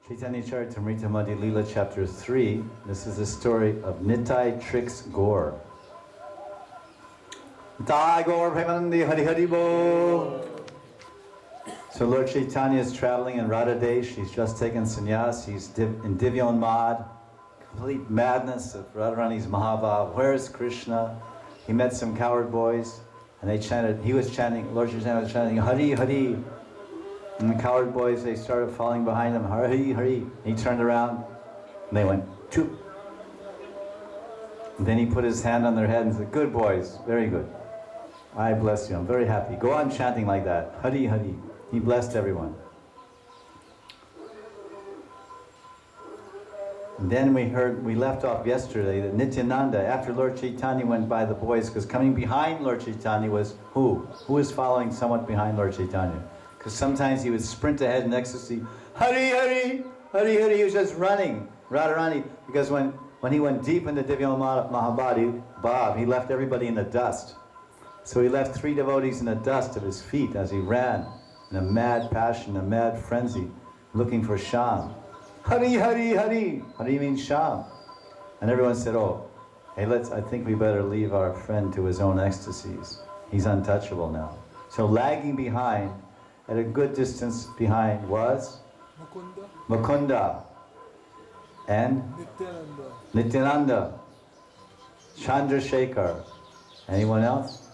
Caitanya Caritamrta Madhya Lila chapter 3. This is the story of Nitai Trix Gaur. Nitai Gaur Premanandi Hari Hari Bo. So Lord Chaitanya is traveling in Radha Desh. He's just taken sannyas. He's in Divyon Mad. Complete madness of Radharani's Mahavav. Where's Krishna? He met some coward boys and they chanted, Lord Chaitanya was chanting Hari Hari. And the coward boys, they started falling behind him, Hari, Hari. He turned around, and they went, choop. And then he put his hand on their head and said, good boys, very good. I bless you, I'm very happy. Go on chanting like that, Hari, Hari. He blessed everyone. And then we left off yesterday that Nityananda, after Lord Chaitanya went by the boys, because coming behind Lord Chaitanya was who? Who was following somewhat behind Lord Chaitanya? Because sometimes he would sprint ahead in ecstasy, Hari Hari, Hari Hari, he was just running, Radharani, because when he went deep into Divya Mahabhav, he left everybody in the dust. So he left 3 devotees in the dust of his feet as he ran in a mad passion, a mad frenzy, looking for Sham. Hari Hari Hari, Hari means Sham. And everyone said, oh, hey, I think we better leave our friend to his own ecstasies. He's untouchable now. So lagging behind, at a good distance behind was Mukunda and Nityananda, Chandrasekhar. Anyone else?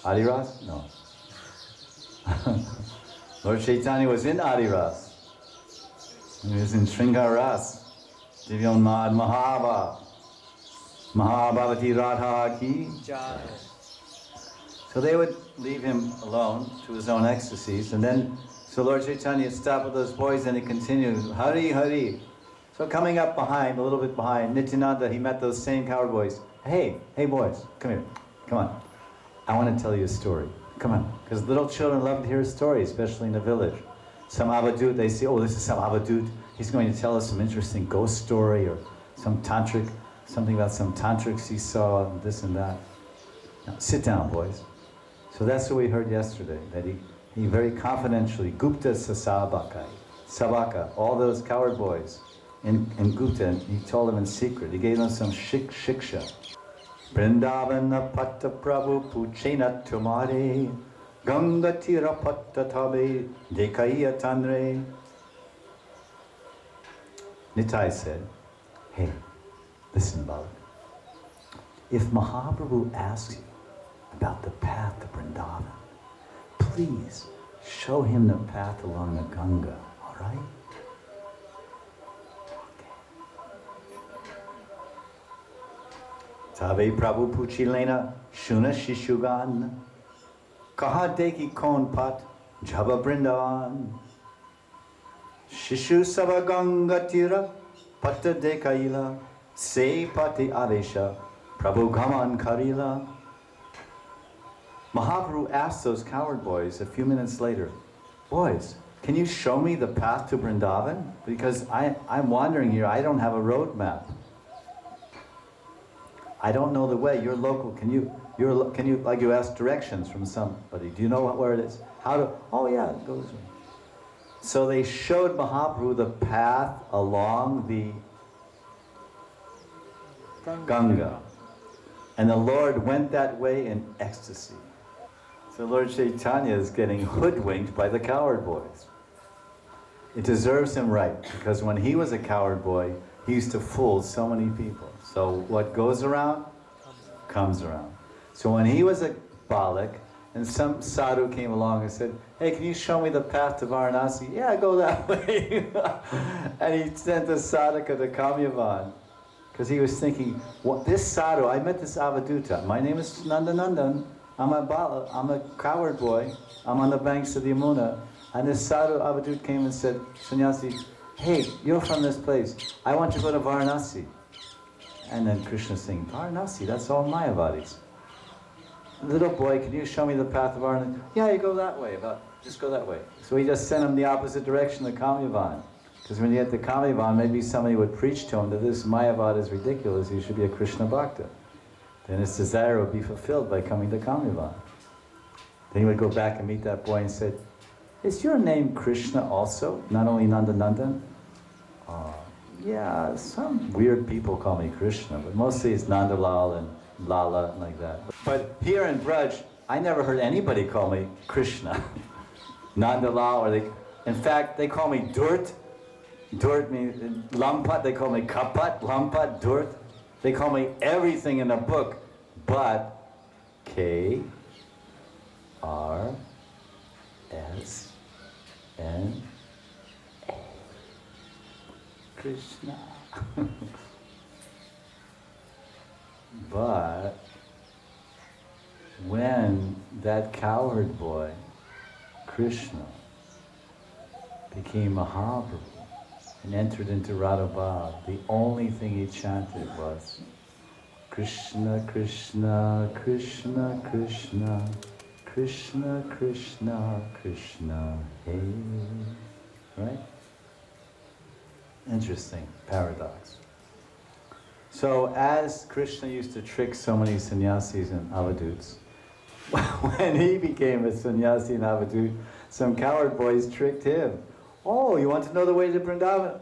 Adiras? No. Lord Chaitanya was in Adiras. He was in Shringaras, Divyon Mad Mahava, Mahabhavati Radha Ki. So they would leave him alone to his own ecstasies, and then, so Lord Chaitanya stopped with those boys and he continued, Hari, Hari. So coming up behind, a little bit behind, Nityananda, he met those same coward boys. Hey boys, come here, come on. I want to tell you a story. Come on, because little children love to hear a story, especially in the village. Some avadut, they say, oh, this is some avadut. He's going to tell us some interesting ghost story or some tantric, something about some tantrics he saw, and this and that. Now, sit down, boys. So that's what we heard yesterday, that he very confidentially, Gupta Sabaka, all those coward boys in Gupta, he told them in secret, he gave them some shiksha. Vrindavana patta prabhu puchena tumare, ganga tira patta tabe, dekaiya tanre. Nitai said, hey, listen, Balak, if Mahaprabhu asks you about the path to Vrindavan, please show him the path along the Ganga, all right? Tabe Prabhu Puchilena Shuna Shishugan Kaha Deki Kon Pat Jaba Vrindavan Shishu Sava Ganga Tira Patta Dekaila Se Pati Adesha Prabhu Gaman Karila. Mahaprabhu asked those coward boys a few minutes later, boys, can you show me the path to Vrindavan? Because I'm wandering here, I don't have a road map. I don't know the way, you're local, can you, like you ask directions from somebody, do you know where it is? Oh yeah, it goes. So they showed Mahaprabhu the path along the Ganga. And the Lord went that way in ecstasy. So Lord Chaitanya is getting hoodwinked by the coward boys. It deserves him right, because when he was a coward boy, he used to fool so many people. So what goes around, comes around. So when he was a Balak, and some sadhu came along and said, hey, can you show me the path to Varanasi? Yeah, go that way. And he sent the sadhaka to Kamyavan. Because he was thinking, well, this sadhu, I met this avaduta. My name is Nandanandan. I'm a coward boy. I'm on the banks of the Yamuna. And this sadhu avadut came and said, Sannyasi, hey, you're from this place. I want to go to Varanasi. And then Krishna's saying, Varanasi, that's all Mayavadis. Little boy, can you show me the path of Varanasi? Yeah, you go that way, just go that way. So he just sent him the opposite direction to Kamyavan. Because when you get to Kamyavan, maybe somebody would preach to him that this Mayavad is ridiculous, he should be a Krishna Bhakta. Then his desire would be fulfilled by coming to Kamyavan. Then he would go back and meet that boy and said, is your name Krishna also, not only Nandanandan? Yeah, some weird people call me Krishna, but mostly it's Nandalal and Lala and like that. But here in Braj, I never heard anybody call me Krishna. Nandalal, or in fact, they call me Durt. Durt means Lampat, they call me Kapat, Lampat, Durt. They call me everything in the book, but K-R-S-N-A. Krishna. But when that cowherd boy, Krishna, became Mahaprabhu and entered into Radhabhav, the only thing he chanted was Krishna, Krishna, Krishna, Krishna, Krishna, Krishna, Krishna, hey. Right? Interesting paradox. So as Krishna used to trick so many sannyasis and avaduts, when he became a sannyasi and avadut, some coward boys tricked him. Oh, you want to know the way to Vrindavan?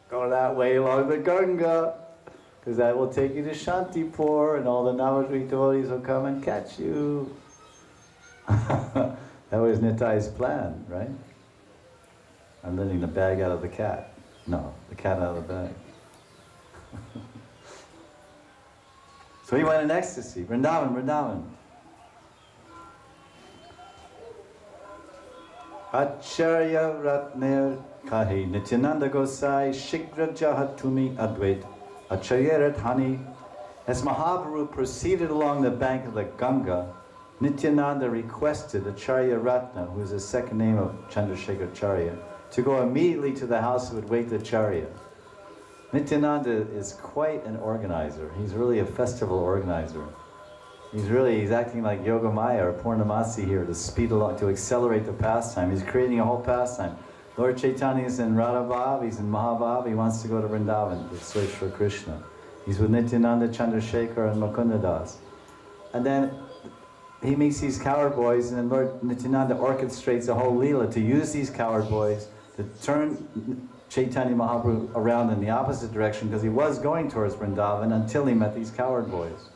Go that way along the Ganga, because that will take you to Shantipur, and all the Navadvip devotees will come and catch you. That was Nitai's plan, right? I'm letting the bag out of the cat. No, the cat out of the bag. So he went in ecstasy. Vrindavan, Vrindavan. Acharya Ratner Kahi Nityananda Gosai Shigra Jahatumi Advait Acharya Rathani. As Mahaprabhu proceeded along the bank of the Ganga, Nityananda requested Acharya Ratna, who is the second name of Chandrasekhar Acharya, to go immediately to the house of Advaita Acharya. Nityananda is quite an organizer. He's really a festival organizer. He's acting like Yogamaya or Purnamasi here to speed along, to accelerate the pastime. He's creating a whole pastime. Lord Chaitanya is in Radhabhav, he's in Mahabhav, he wants to go to Vrindavan to search for Krishna. He's with Nityananda, Chandrasekhar, and Mukundadas. And then he meets these coward boys, and then Lord Nityananda orchestrates a whole Leela to use these coward boys to turn Chaitanya Mahaprabhu around in the opposite direction, because he was going towards Vrindavan until he met these coward boys.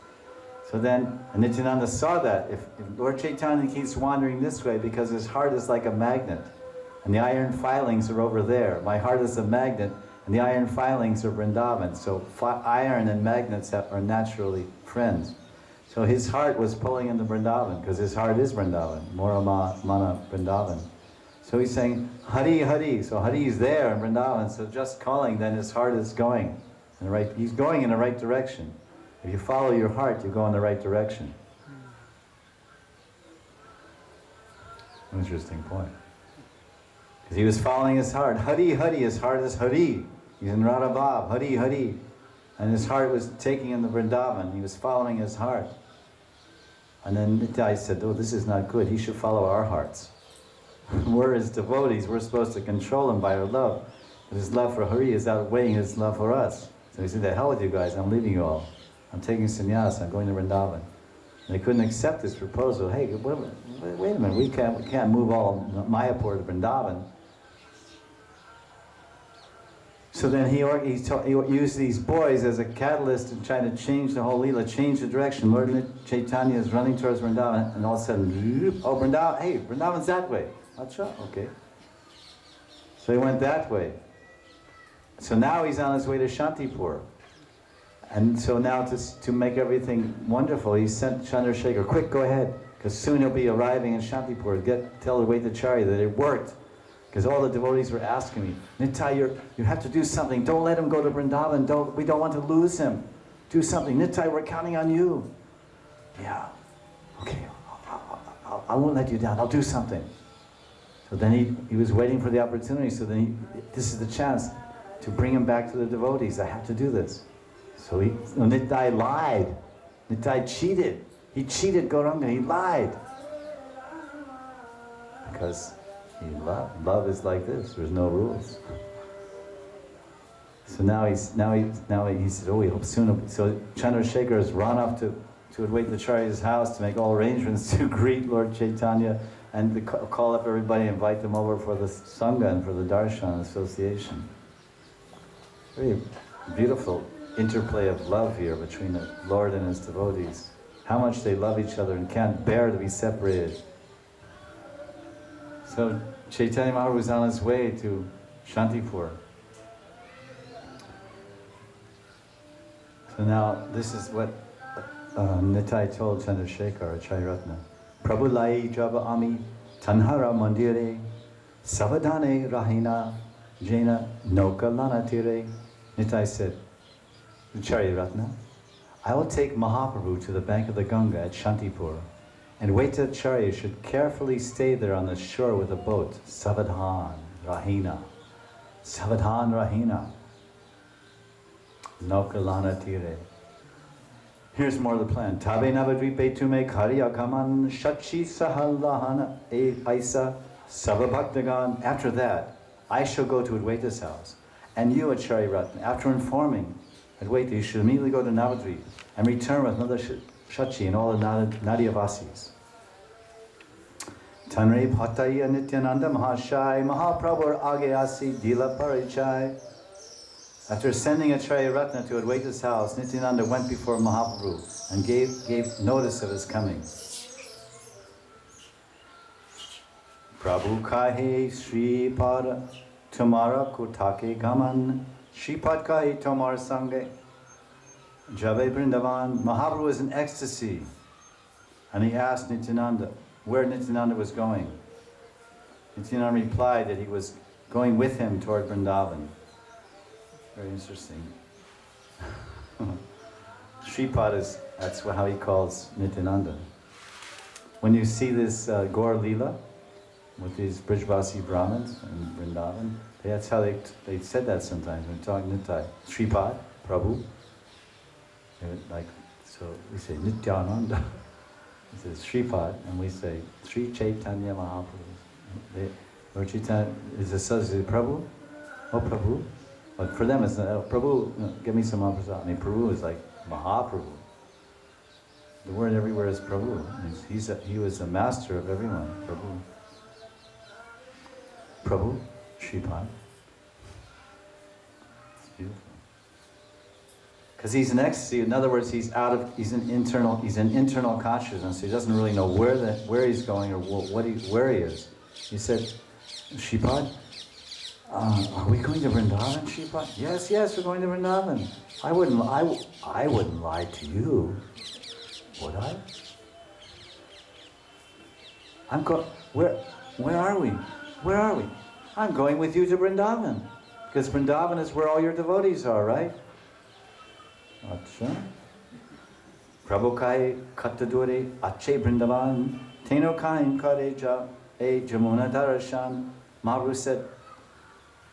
So then Nityananda saw that if Lord Chaitanya keeps wandering this way, because his heart is like a magnet, and the iron filings are over there. My heart is a magnet, and the iron filings are Vrindavan. So iron and magnets are naturally friends. So his heart was pulling into Vrindavan, because his heart is Vrindavan, Mora Mana Vrindavan. So he's saying, Hari Hari. So Hari is there in Vrindavan, so just calling, then his heart is going. He's going in the right direction. If you follow your heart, you go in the right direction. Interesting point. Because he was following his heart. Hari Hari, his heart is Hari. He's in Radhabhav, Hari Hari. And his heart was taking him to Vrindavan. He was following his heart. And then Nitai said, oh, this is not good. He should follow our hearts. We're his devotees. We're supposed to control him by our love. But his love for Hari is outweighing his love for us. So he said, the hell with you guys. I'm leaving you all. I'm taking sannyas. I'm going to Vrindavan. And they couldn't accept this proposal. Hey, wait a minute. We can't move all Mayapur to Vrindavan. So then he used these boys as a catalyst in trying to change the whole Leela, change the direction. Lord Chaitanya is running towards Vrindavan, and all of a sudden, oh, Vrindavan, hey, Vrindavan's that way. Acha, okay. So he went that way. So now he's on his way to Shantipur. And so now to make everything wonderful, he sent Chandrasekhar, quick, go ahead, because soon he'll be arriving in Shantipur. Tell Advaita Acharya that it worked. Because all the devotees were asking me, Nitai, you have to do something. Don't let him go to Vrindavan. We don't want to lose him. Do something. Nitai, we're counting on you. Yeah. Okay. I won't let you down. I'll do something. So then he was waiting for the opportunity. So then this is the chance to bring him back to the devotees. I have to do this. So Nitai lied. Nitai cheated. He cheated Gauranga. He lied. Because love is like this. There's no rules. So now he said, oh, we hope soon. So Chandrasekhar has run off to Advaita Acharya's house to make all arrangements to greet Lord Chaitanya and to call up everybody, invite them over for the Sangha and for the Darshan association. Very beautiful interplay of love here between the Lord and his devotees. How much they love each other and can't bear to be separated. So Chaitanya Mahaprabhu was on his way to Shantipur. So now this is what Nitai told Chandrasekhar Chairatna. Prabhu lai jaba ami tanhara mandire savadane rahina jena nokalana tire. Nitai said to Chariratna, I will take Mahaprabhu to the bank of the Ganga at Shantipur and wait till Charya should carefully stay there on the shore with a boat. Savadhan rahina. Savadhan rahina. Nokalana tire. Here's more of the plan. Tabe navadvipe tume karyakaman shachi sahalahana aisa savabhaktagan. After that, I shall go to Advaita's house. And you, Acharya Ratna, after informing Advaita, you should immediately go to Navadvip and return with another Shachi and all the Nadiyavasis. Tanre Bhattaya Nityananda Mahashai Mahaprabhu Agayasi Dila Parichai. After sending Acharya Ratna to Advaita's house, Nityananda went before Mahaprabhu and gave notice of his coming. Prabhu kahe Sri Pada Tumara Kutake Gaman Shripad kahe Tomar Sange Jabe Vrindavan. Mahaprabhu was in ecstasy and he asked Nityananda where Nityananda was going. Nityananda replied that he was going with him toward Vrindavan. Very interesting. Shripad is, that's how he calls Nityananda. When you see this Gaur Leela with these Brijvasi Brahmins in Vrindavan, that's how they said that sometimes when talking Nitai. Shripad, Prabhu. So we say Nityananda. He says Shripad, and we say Sri Caitanya Mahaprabhu. Lord Chaitanya is associated with Prabhu. Oh Prabhu. But for them it's not, oh, Prabhu, give me some Mahaprasad. I mean, Prabhu is like Mahaprabhu. The word everywhere is Prabhu. He was the master of everyone, Prabhu. Prabhu, Shripad. It's beautiful. Because he's in ecstasy. In other words, he's in internal consciousness. He doesn't really know where he's going or where he is. He said, Shripad, are we going to Vrindavan, Shripad? Yes, we're going to Vrindavan. I wouldn't lie to you, would I? Where are we? Where are we? I'm going with you to Vrindavan. Because Vrindavan is where all your devotees are, right? Acha. Prabhu kai kattadure ache Vrindavan teno kain kareja e jamuna darashan. Mahaprabhu said,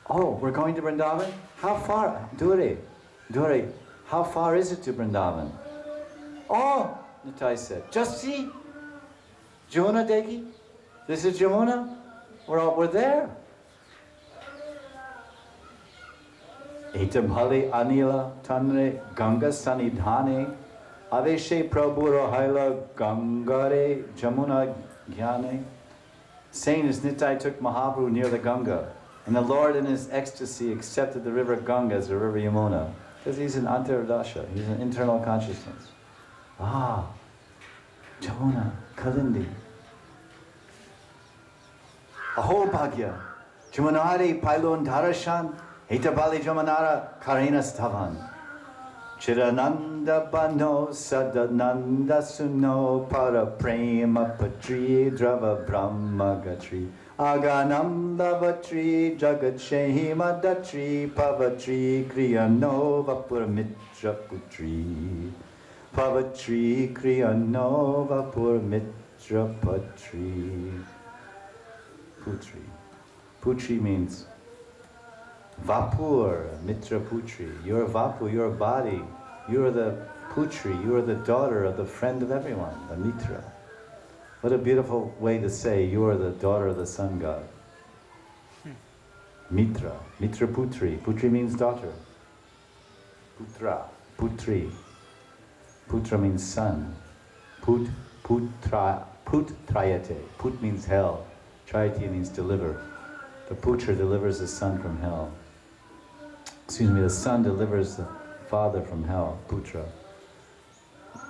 oh, we're going to Vrindavan? How far? Dure, how far is it to Vrindavan? Oh, Nitai said, just see. Jamuna Deki, this is Jamuna. We're there. Etabhali Anila Tanre Ganga Sanidhane Aveshe Prabhuro Haila Gangare Jamuna Gyane. Saying as Nitai took Mahaprabhu near the Ganga, and the Lord in his ecstasy accepted the river Ganga as the river Yamuna, because he's an Antaradasha, he's an internal consciousness. Ah, Jamuna, Kalindi. Aho Bhagya, Jamunari Pailun Dharashan, Hitabali Jamanara Karina Stavan. Chirananda Bano Sadananda Suno Para Prema Patri Drava Brahma Gatri Aganam Lavatri Jagat Shehima Datri Pavatri Kriyanova Puramitra Putri Pavatri Kriyanova Puramitra Patri. Putri. Putri means Vapur, Mitra Putri. You're Vapu, you're a body. You're the Putri, you're the daughter of the friend of everyone, the Mitra. What a beautiful way to say you're the daughter of the sun god. Mitra, Mitra Putri. Putri means daughter. Putra, Putri. Putra means son. Putrayate. Put means hell. Trayati means deliver. The Putra delivers the son from hell. the son delivers the father from hell, putra.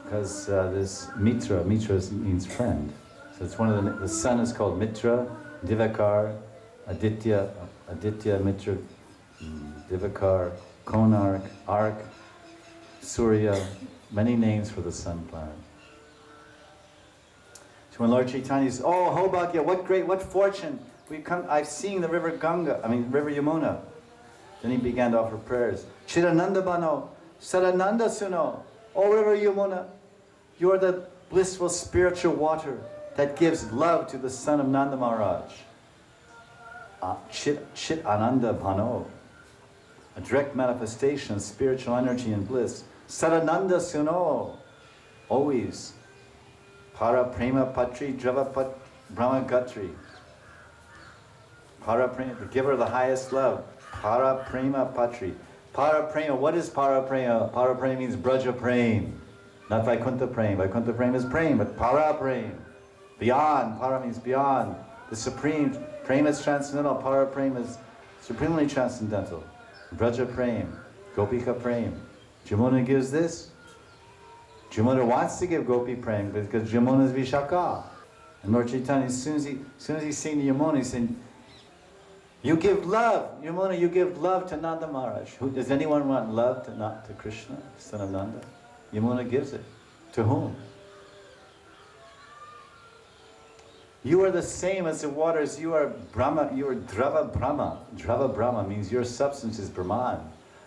Because this mitra means friend. So it's one of the son is called Mitra, Divakar, Aditya, Mitra, Divakar, Konark, Ark, Surya, many names for the sun planet. So when Lord Chaitanya says, "Oh, Hobhagya, what fortune! I've seen the river river Yamuna." Then he began to offer prayers. Chidananda Bano, Sadananda Suno, O river Yamuna, you are the blissful spiritual water that gives love to the son of Nanda Maharaj. Chit Ananda Bano, a direct manifestation of spiritual energy and bliss. Sadananda Suno, always. Para Prema Patri Dravapat Brahma Gatri. Para Prema, the giver of the highest love. Para Prema Patri. Para Prema, what is Para Prema? Para Prema means Braja Prem, not Vaikuntha Prem. Vaikuntha Prem is Prem, but Para Prem. Beyond, Para means beyond. The supreme, Prem is transcendental, Para Prem is supremely transcendental. Braja Prem, Gopika Prem. Jamuna gives this. Jamuna wants to give Gopi Prem because Jamuna is Vishaka. And Lord Chaitanya, as soon as he's seeing Yamuna, he's saying, you give love, Yamuna, you give love to Nanda Maharaj. Does anyone want love to Krishna, son of Nanda? Yamuna gives it. To whom? You are the same as the waters. You are Brahma, you are Drava Brahma. Drava Brahma means your substance is Brahman.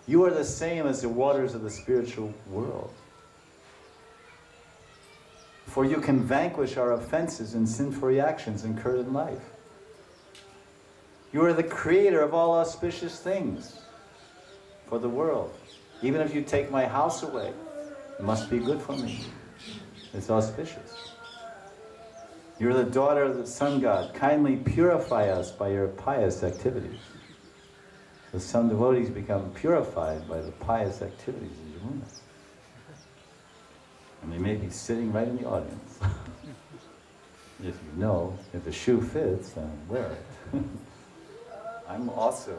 You are the same as the waters of the spiritual world. For you can vanquish our offenses and sinful reactions incurred in life. You are the creator of all auspicious things for the world. Even if you take my house away, it must be good for me. It's auspicious. You're the daughter of the sun god. Kindly purify us by your pious activities. So some devotees become purified by the pious activities of Yamuna. And they may be sitting right in the audience. If you know, if the shoe fits, then wear it. I'm also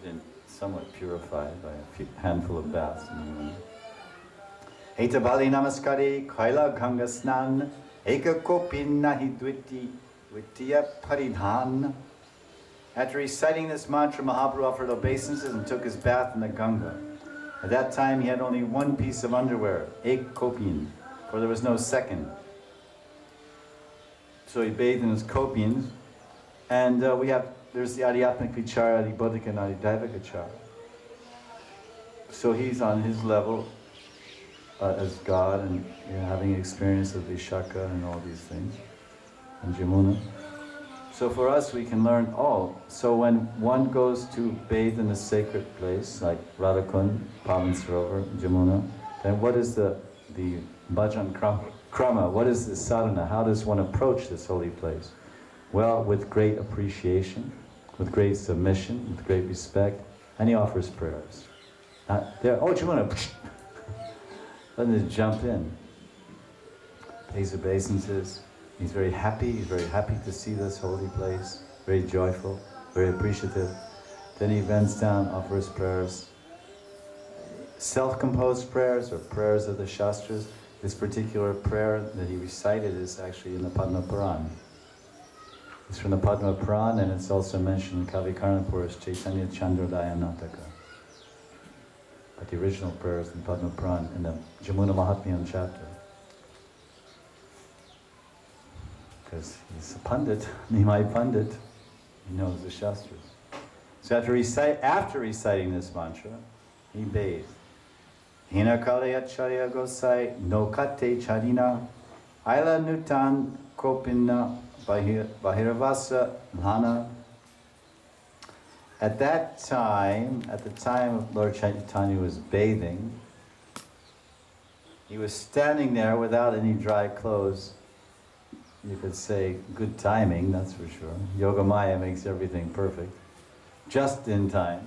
been somewhat purified by a handful of baths. Etabali namaskari kaila ganga snan eka kopin nahi dvitiya paridhan. After reciting this mantra, Mahaprabhu offered obeisances and took his bath in the Ganga. At that time, he had only one piece of underwear, ek kopin, for there was no second. So he bathed in his kopins, and there's the Adhyatmik Vichara, Adhibodhika, and Adhidaivika Vichara. So he's on his level as God, and having experience of Vishaka and all these things, and Jamuna. So for us, we can learn, so when one goes to bathe in a sacred place, like Radhakund, Pavan Sarovar, Jamuna, then what is the bhajan krama? What is the sadhana? How does one approach this holy place? Well, with great appreciation, with great submission, with great respect, and he offers prayers. Jamuna, let him just jump in. Pays obeisances. He's very happy to see this holy place, very joyful, very appreciative. Then he bends down, offers prayers. Self-composed prayers or prayers of the Shastras. This particular prayer that he recited is actually in the Padma Puran. It's from the Padma Puran, and it's also mentioned in Kavi Karnapura's Chaitanya Chandrodaya Nataka. But the original prayer is in Padma Puran in the Jamuna Mahatmyam chapter. Because he's a Pandit, Nimai Pandit, he knows the Shastras. So after reciting this mantra, he bathed. Hina Kalayacharya Gosai Nokate Charina Aila Nutan Kopinna Bahiravasa Lhana. At the time Lord Chaitanya was bathing, he was standing there without any dry clothes. You could say good timing, that's for sure. Yoga Maya makes everything perfect. Just in time,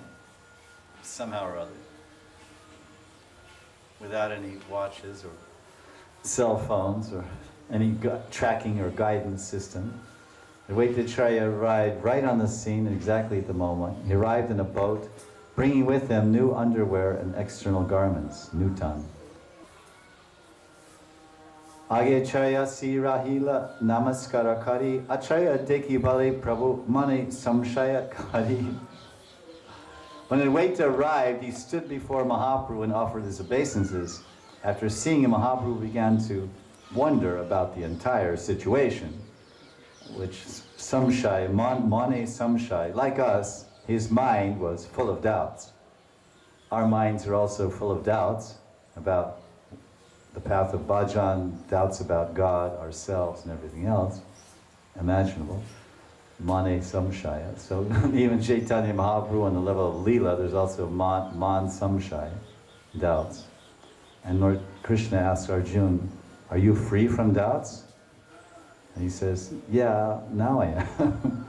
somehow or other. Without any watches or cell phones or any tracking or guidance system. The Vaitacharya arrived right on the scene exactly at the moment. He arrived in a boat bringing with them new underwear and external garments, nutan. Age Acharya si rahila namaskara kari, Acharya deki bale prabhu mane samshaya kari. When Advaita arrived, he stood before Mahaprabhu and offered his obeisances. After seeing him, Mahaprabhu began to wonder about the entire situation, which samshaya, mane samshaya, like us, his mind was full of doubts. Our minds are also full of doubts about the path of bhajan, doubts about God, ourselves, and everything else imaginable. Mane samshaya. So even Chaitanya Mahaprabhu on the level of Leela, there's also man samshaya, doubts. And Lord Krishna asks Arjuna, are you free from doubts? And he says, yeah, now I am.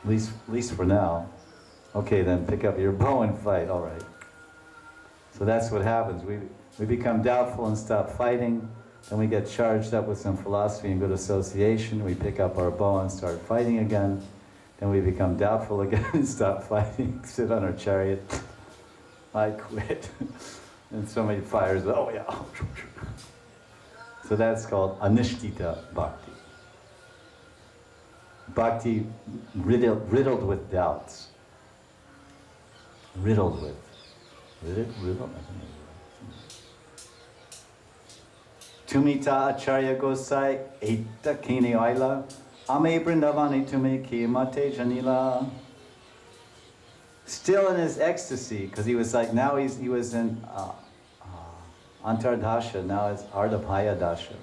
at least for now. Okay, then pick up your bow and fight, all right. So that's what happens. We become doubtful and stop fighting. Then we get charged up with some philosophy and good association. We pick up our bow and start fighting again. Then we become doubtful again and stop fighting, sit on our chariot. I quit. And somebody fires, oh yeah. So that's called anishtita bhakti. Bhakti riddled with doubts. Riddled with. Riddled? Tumita Acharya Gosai Eta Kini Aila Ame Brindavani Tume Ki Mate Janila. Still in his ecstasy, because he was like, now he was in Antardasha, now it's Ardhabhaya Dasha.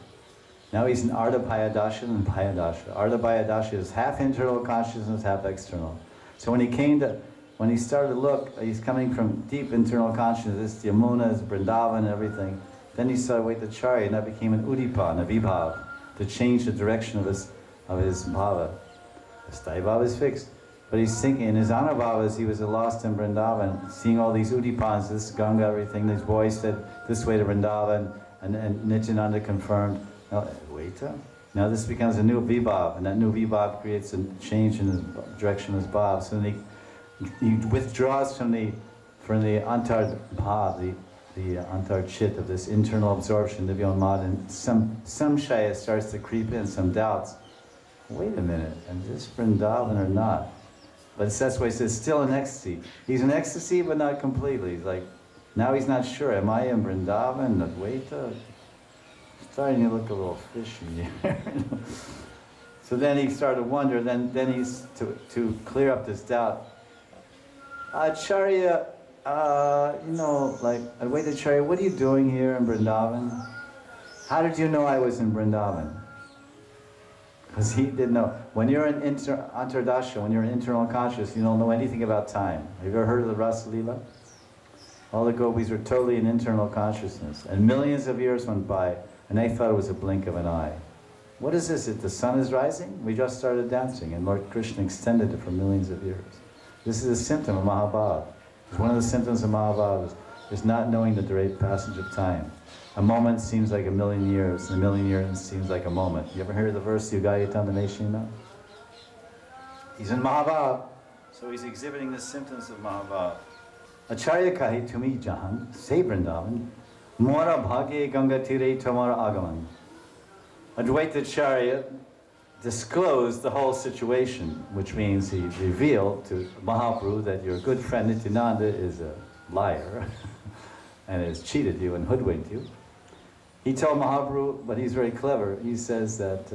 Now he's in Ardhabhaya Dasha and Bhaya Dasha. Ardhabhaya Dasha is half internal consciousness, half external. So when he started to look, he's coming from deep internal consciousness, this Yamuna, Vrindavan, and everything. Then he started with the chariot, and that became an udipa, a vibhav, to change the direction of his bhava. His bhava is fixed. But he's thinking, in his anubhavas, he was lost in Vrindavan, seeing all these udipans, this Ganga, everything. These boys said, this way to Vrindavan, and Nityananda confirmed, no, wait. Now this becomes a new vibhav, and that new vibhav creates a change in the direction of his bhav. So then he withdraws from the antar bhav, the antar chit of this internal absorption, the vyonmad, and some shaya starts to creep in, some doubts. Wait a minute, is this Vrindavan or not? But that's why he says, still in ecstasy. He's in ecstasy, but not completely. He's like, now he's not sure, am I in Vrindavan, Advaita? Starting to look a little fishy here. So then he started to wonder, then he's, to clear up this doubt, Acharya, like, Advaita Acharya, what are you doing here in Vrindavan? How did you know I was in Vrindavan? Because he didn't know. When you're in Antardasha, when you're in internal consciousness, you don't know anything about time. Have you ever heard of the Rasa Leela? All the gopis were totally in internal consciousness. And millions of years went by, and they thought it was a blink of an eye. What is this? The sun is rising? We just started dancing, and Lord Krishna extended it for millions of years. This is a symptom of Mahabhav. It's one of the symptoms of Mahabhav is not knowing the direct passage of time. A moment seems like a million years, and a million years seems like a moment. You ever heard the verse, Yugayatanda Meshina? He's in Mahabhav, so he's exhibiting the symptoms of Mahabhav. Acharya kahi tumi jahan, say Vrindavan, mora bhage ganga tire tamara agaman. Advaita Acharya disclosed the whole situation, which means he revealed to Mahaprabhu that your good friend Nityananda is a liar and has cheated you and hoodwinked you. He told Mahaprabhu, but he's very clever, he says that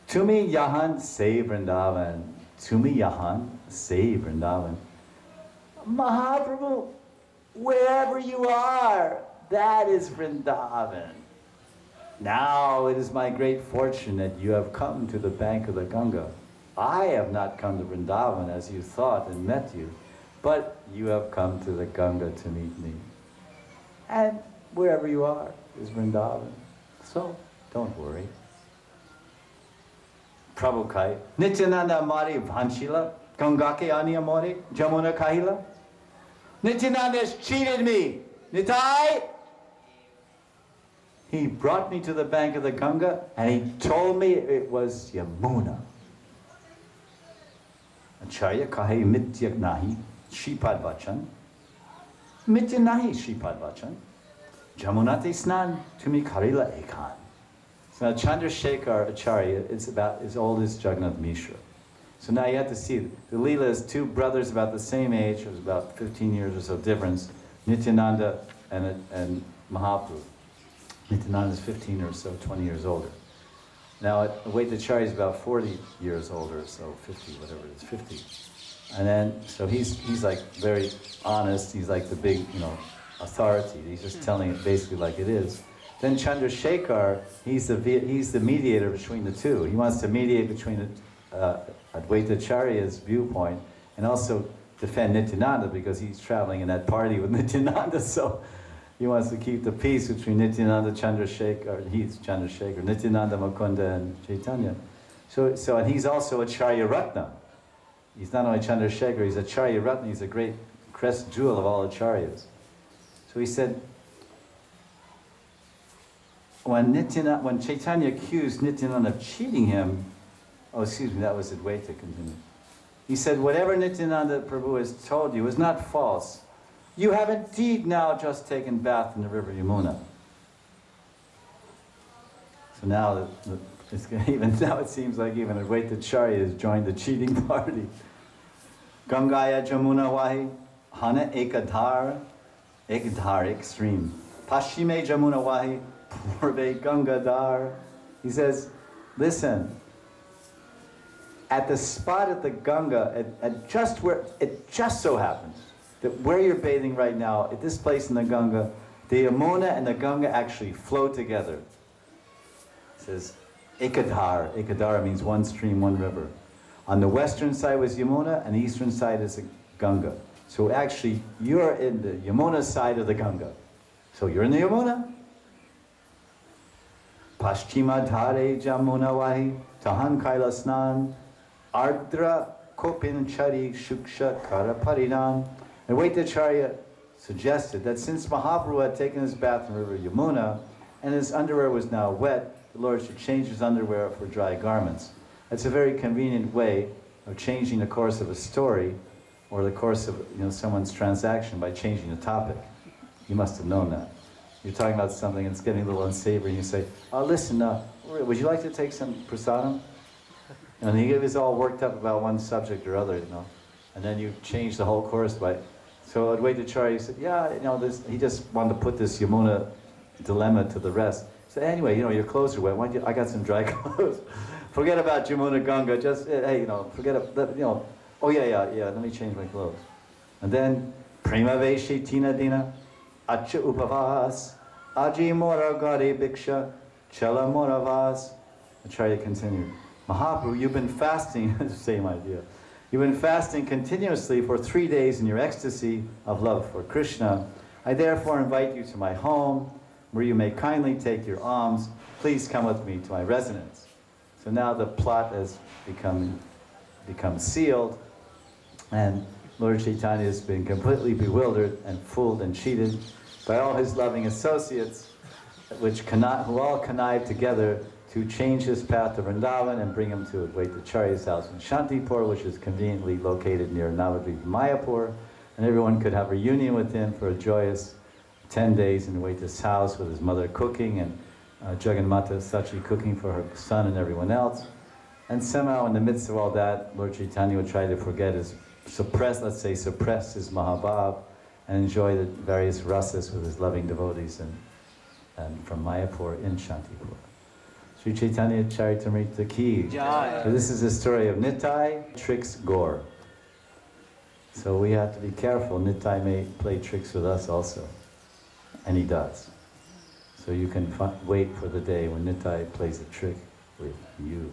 Tumi Yahan say Vrindavan. Tumi Yahan say Vrindavan. Mahaprabhu, wherever you are, that is Vrindavan. Now it is my great fortune that you have come to the bank of the Ganga. I have not come to Vrindavan as you thought and met you, but you have come to the Ganga to meet me. And wherever you are is Vrindavan. So don't worry. Prabhukai, Nityananda Mari Vanchila, Gangake Anya Mori, Jamuna Kahila. Nityananda has cheated me. Nitai! He brought me to the bank of the Ganga and he told me it was Yamuna. Acharya kahe mityak nahi, Shripad Vachan. Mitya nahi Shripad Vachan. Jamunate snan tumi karila ekan. So now Chandrasekhar Acharya is about as old as Jagannath Mishra. So now you have to see, the Leela is two brothers about the same age, there's about 15 years or so difference, Nityananda and Mahaprabhu. Nityananda is 15 or so, 20 years older. Now Advaitacharya is about 40 years older, so 50, whatever it is, 50. And then, so he's like very honest, he's like the big, authority. He's just telling it basically like it is. Then Chandrasekhar, he's the mediator between the two. He wants to mediate between Advaitacharya's viewpoint and also defend Nityananda because he's traveling in that party with Nityananda. So he wants to keep the peace between Nityananda, Chandrasekhar, Nityananda, Mukunda, and Chaitanya. So and he's also Acharya Ratna. He's not only Chandrasekhar, he's Acharya Ratna. He's a great crest jewel of all Acharyas. So he said, when Chaitanya accused Nityananda of cheating him, that was Advaita, continue. He said, whatever Nityananda Prabhu has told you is not false. You have indeed now just taken bath in the river Yamuna. So now, it seems like even Advaitacharya has joined the cheating party. Gangaya Jamuna Wahi, Hana Ekadhar, extreme. Pashime Jamuna Wahi, Purve Gangadhar. He says, listen, at the spot at the Ganga, at just where, it just so happens that where you're bathing right now, at this place in the Ganga, the Yamuna and the Ganga actually flow together. It says, Ekadhar. Ekadhar means one stream, one river. On the western side was Yamuna, and the eastern side is the Ganga. So actually, you're in the Yamuna side of the Ganga. So you're in the Yamuna. Paschima dhare jamuna wahi, tahan kailasnan, ardra kopin chari shuksha kara parinan. And Advaitacharya suggested that since Mahaprabhu had taken his bath in the river Yamuna, and his underwear was now wet, the Lord should change his underwear for dry garments. That's a very convenient way of changing the course of a story or the course of someone's transaction by changing the topic. You must have known that. You're talking about something and it's getting a little unsavory and you say, oh listen, would you like to take some prasadam? And he gets all worked up about one subject or other, and then you change the whole course by... So Advaitacharya said, yeah, he just wanted to put this Yamuna dilemma to the rest. So anyway, your clothes are wet. I got some dry clothes. Forget about Jamuna Ganga. Just hey, forget it. Oh yeah. Let me change my clothes. And then Prema Veshi Tina Dina Acha Upavas Aji Mora Gari Bhiksha Chala Moravas. Acharya continued. Mahaprabhu, you've been fasting. Same idea. You've been fasting continuously for 3 days in your ecstasy of love for Krishna. I therefore invite you to my home, where you may kindly take your alms. Please come with me to my residence. So now the plot has become sealed, and Lord Chaitanya has been completely bewildered and fooled and cheated by all his loving associates, who all connive together to change his path to Vrindavan and bring him to Advaitacharya's house in Shantipur, which is conveniently located near Navadvip Mayapur, and everyone could have a reunion with him for a joyous 10 days in Advaita's house with his mother cooking and Jagannatha Sachi cooking for her son and everyone else. And somehow in the midst of all that, Lord Chaitanya would try to suppress his Mahabhav and enjoy the various rasas with his loving devotees and from Mayapur in Shantipur. Sri Caitanya Caritamrta ki. Jai. So this is the story of Nitai tricks Gaur. So we have to be careful. Nitai may play tricks with us also. And he does. So you can wait for the day when Nitai plays a trick with you.